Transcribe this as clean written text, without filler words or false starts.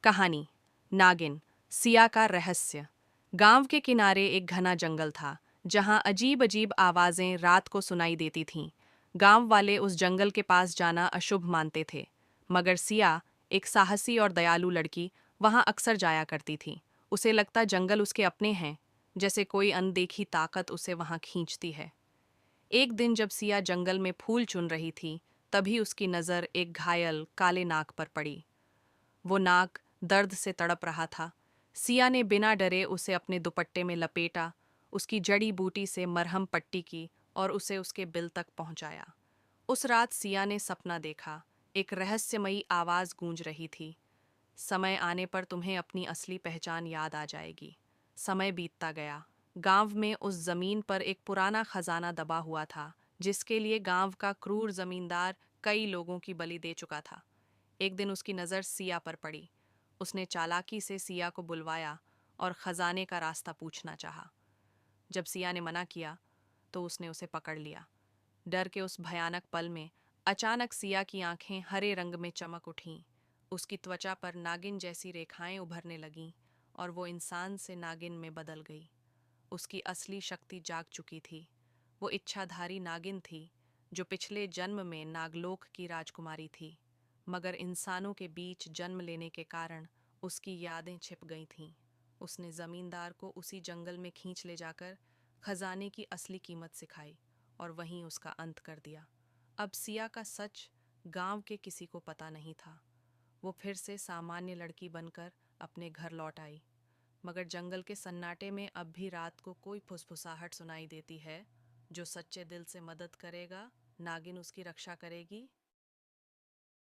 कहानी नागिन सिया का रहस्य। गांव के किनारे एक घना जंगल था जहां अजीब अजीब आवाजें रात को सुनाई देती थीं। गांव वाले उस जंगल के पास जाना अशुभ मानते थे, मगर सिया, एक साहसी और दयालु लड़की, वहां अक्सर जाया करती थी। उसे लगता जंगल उसके अपने हैं, जैसे कोई अनदेखी ताकत उसे वहां खींचती है। एक दिन जब सिया जंगल में फूल चुन रही थी, तभी उसकी नज़र एक घायल काले नाग पर पड़ी। वो नाग दर्द से तड़प रहा था। सिया ने बिना डरे उसे अपने दुपट्टे में लपेटा, उसकी जड़ी बूटी से मरहम पट्टी की और उसे उसके बिल तक पहुंचाया। उस रात सिया ने सपना देखा। एक रहस्यमयी आवाज गूंज रही थी, समय आने पर तुम्हें अपनी असली पहचान याद आ जाएगी। समय बीतता गया। गांव में उस जमीन पर एक पुराना खजाना दबा हुआ था, जिसके लिए गांव का क्रूर जमींदार कई लोगों की बलि दे चुका था। एक दिन उसकी नज़र सिया पर पड़ी। उसने चालाकी से सिया को बुलवाया और खजाने का रास्ता पूछना चाहा। जब सिया ने मना किया, तो उसने उसे पकड़ लिया। डर के उस भयानक पल में अचानक सिया की आंखें हरे रंग में चमक उठीं। उसकी त्वचा पर नागिन जैसी रेखाएं उभरने लगीं और वो इंसान से नागिन में बदल गई। उसकी असली शक्ति जाग चुकी थी। वो इच्छाधारी नागिन थी, जो पिछले जन्म में नागलोक की राजकुमारी थी, मगर इंसानों के बीच जन्म लेने के कारण उसकी यादें छिप गई थीं। उसने जमींदार को उसी जंगल में खींच ले जाकर खजाने की असली कीमत सिखाई और वहीं उसका अंत कर दिया। अब सिया का सच गांव के किसी को पता नहीं था। वो फिर से सामान्य लड़की बनकर अपने घर लौट आई, मगर जंगल के सन्नाटे में अब भी रात को कोई फुसफुसाहट सुनाई देती है। जो सच्चे दिल से मदद करेगा, नागिन उसकी रक्षा करेगी।